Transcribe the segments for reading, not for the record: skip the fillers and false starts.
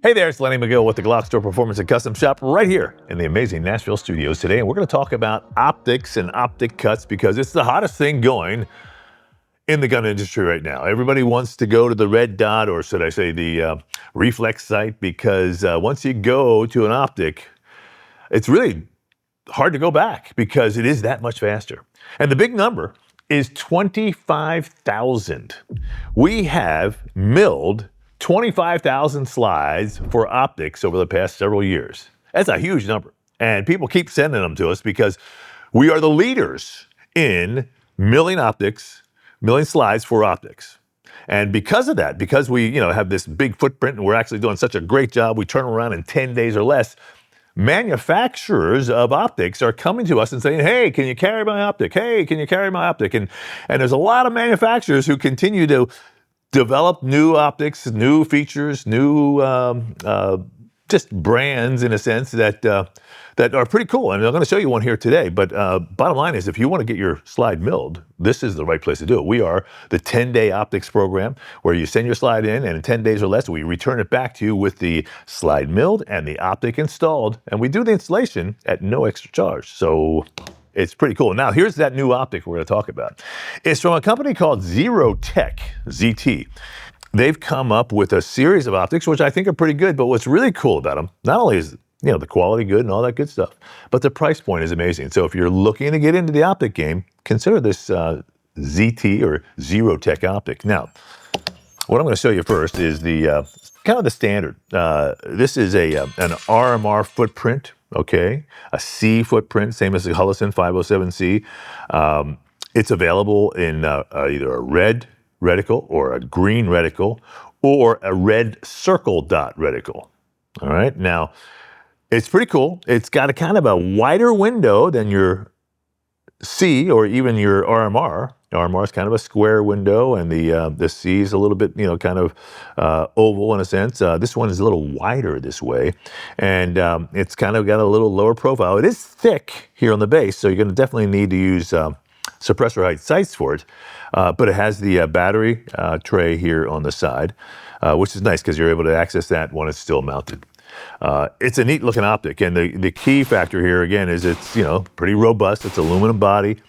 Hey there, it's Lenny McGill with the GlockStore Performance and Custom Shop right here in the amazing Nashville studios today. And we're going to talk about optics and optic cuts because it's the hottest thing going in the gun industry right now. Everybody wants to go to the red dot, or should I say the reflex sight, because once you go to an optic, it's really hard to go back because it is that much faster. And the big number is 25,000. We have milled 25,000 slides for optics over the past several years. That's a huge number. And people keep sending them to us because we are the leaders in milling optics, milling slides for optics. And because of that, because we have this big footprint and we're actually doing such a great job, we turn around in 10 days or less, manufacturers of optics are coming to us and saying, hey, can you carry my optic? Hey, can you carry my optic? And there's a lot of manufacturers who continue to develop new optics, new features, new just brands in a sense that are pretty cool. And I'm going to show you one here today. But bottom line is, if you want to get your slide milled, this is the right place to do it. We are the 10-day optics program where you send your slide in, and in 10 days or less, we return it back to you with the slide milled and the optic installed. And we do the installation at no extra charge. So it's pretty cool. Now, here's that new optic we're going to talk about. It's from a company called ZeroTech, ZT. They've come up with a series of optics, which I think are pretty good, but what's really cool about them, not only is the quality good and all that good stuff, but the price point is amazing. So if you're looking to get into the optic game, consider this ZT or ZeroTech optic. Now, what I'm going to show you first is the kind of the standard. This is an RMR footprint. Okay, a C footprint, same as the Hullison 507C. It's available in either a red reticle or a green reticle or a red circle dot reticle. All right, now it's pretty cool. It's got a kind of a wider window than your C or even your RMR. RMR is kind of a square window, and the C is a little bit, kind of oval in a sense. This one is a little wider this way, and it's kind of got a little lower profile. It is thick here on the base, so you're going to definitely need to use suppressor height sights for it, but it has the battery tray here on the side, which is nice because you're able to access that when it's still mounted. It's a neat looking optic, and the key factor here again is it's pretty robust. It's aluminum body.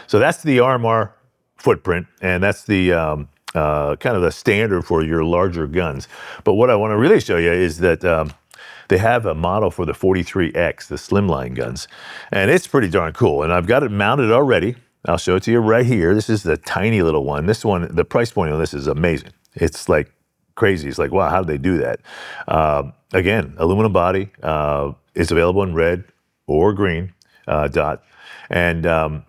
So that's the RMR footprint, and that's the kind of the standard for your larger guns. But what I want to really show you is that they have a model for the 43X, the Slimline guns, and it's pretty darn cool. And I've got it mounted already. I'll show it to you right here. This is the tiny little one. This one, the price point on this is amazing. It's like crazy. It's like, wow, how did they do that? Again, aluminum body. It's available in red or green dot. And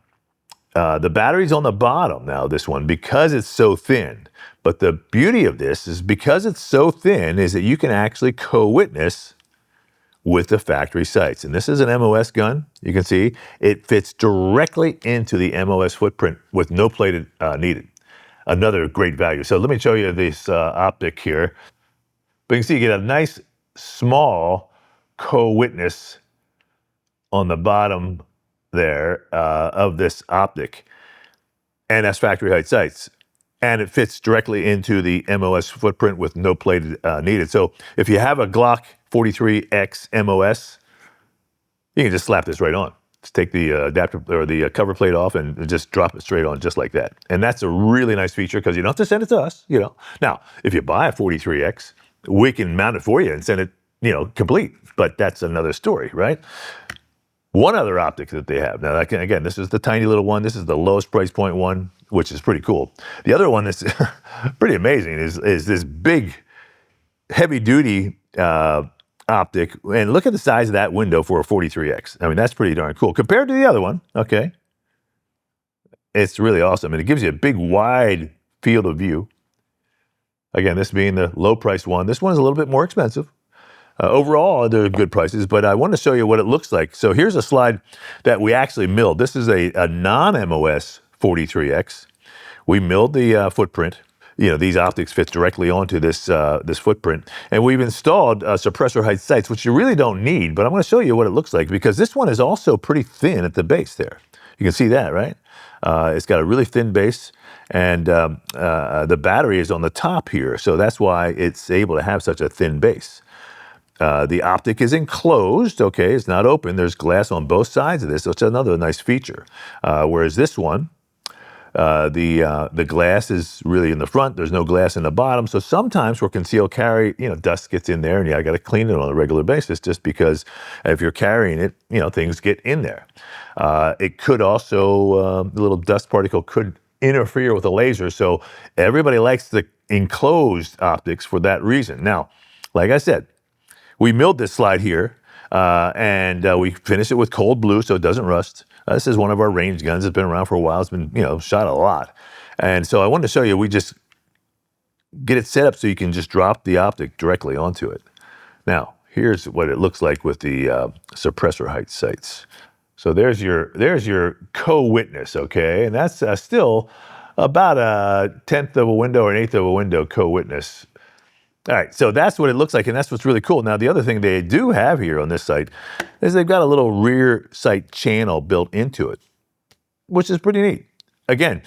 the battery's on the bottom now, this one, because it's so thin. But the beauty of this is because it's so thin is that you can actually co-witness with the factory sights. And this is an MOS gun. You can see it fits directly into the MOS footprint with no plated needed. Another great value. So let me show you this optic here. But you can see you get a nice small co-witness on the bottom there of this optic, and that's factory height sights, and it fits directly into the MOS footprint with no plated needed. So if you have a Glock 43X MOS, you can just slap this right on. Just take the adapter or the cover plate off and just drop it straight on just like that. And that's a really nice feature because you don't have to send it to us. Now if you buy a 43X, we can mount it for you and send it complete, but that's another story, right? One other optic that they have, now again, this is the tiny little one. This is the lowest price point one, which is pretty cool. The other one that's pretty amazing is this big, heavy duty optic. And look at the size of that window for a 43X. I mean, that's pretty darn cool compared to the other one. Okay. It's really awesome. And it gives you a big, wide field of view. Again, this being the low priced one. This one's a little bit more expensive. Overall, they're good prices, but I want to show you what it looks like. So here's a slide that we actually milled. This is a non-MOS 43X. We milled the footprint. These optics fit directly onto this footprint. And we've installed suppressor height sights, which you really don't need, but I'm going to show you what it looks like because this one is also pretty thin at the base there. You can see that, right? It's got a really thin base, and the battery is on the top here, so that's why it's able to have such a thin base. The optic is enclosed, okay, it's not open. There's glass on both sides of this, so it's another nice feature. Whereas this one, the glass is really in the front. There's no glass in the bottom. So sometimes for concealed carry, dust gets in there and you got to clean it on a regular basis just because if you're carrying it, things get in there. It could also, the little dust particle could interfere with the laser. So everybody likes the enclosed optics for that reason. Now, like I said, we milled this slide here, and we finished it with cold blue so it doesn't rust. This is one of our range guns. It's been around for a while. It's been, shot a lot. And so I wanted to show you, we just get it set up so you can just drop the optic directly onto it. Now, here's what it looks like with the suppressor height sights. So there's your co-witness, okay? And that's still about a 1/10 of a window or an 1/8 of a window co-witness. All right, so that's what it looks like, and that's what's really cool. Now, the other thing they do have here on this sight is they've got a little rear sight channel built into it, which is pretty neat. Again,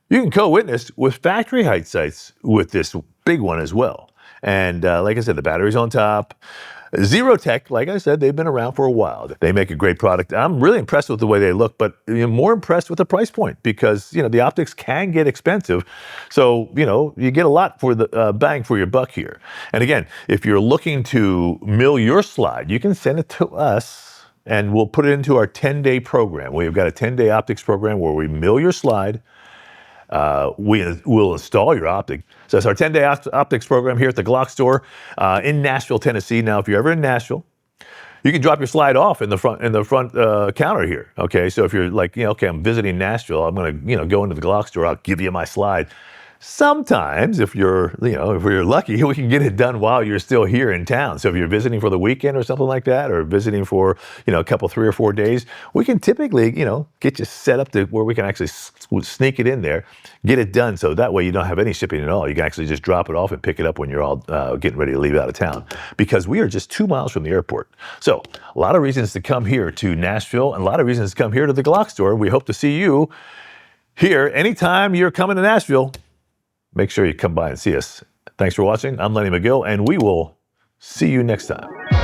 you can co-witness with factory height sights with this big one as well. And like I said, the battery's on top. ZeroTech, like I said, they've been around for a while. They make a great product. I'm really impressed with the way they look, but more impressed with the price point because, the optics can get expensive. So, you get a lot for the bang for your buck here. And again, if you're looking to mill your slide, you can send it to us and we'll put it into our 10-day program. We've got a 10-day optics program where we mill your slide. We'll install your optic. So it's our 10-day optics program here at the GlockStore in Nashville, Tennessee. Now, if you're ever in Nashville, you can drop your slide off in the front counter here. Okay, so if you're like, okay, I'm visiting Nashville, I'm gonna, go into the GlockStore. I'll give you my slide. Sometimes, if you're lucky, we can get it done while you're still here in town. So if you're visiting for the weekend or something like that, or visiting for, a couple, 3 or 4 days, we can typically, get you set up to where we can actually sneak it in there, get it done. So that way you don't have any shipping at all. You can actually just drop it off and pick it up when you're all getting ready to leave out of town, because we are just 2 miles from the airport. So a lot of reasons to come here to Nashville and a lot of reasons to come here to the GlockStore. We hope to see you here anytime you're coming to Nashville. Make sure you come by and see us. Thanks for watching. I'm Lenny McGill, and we will see you next time.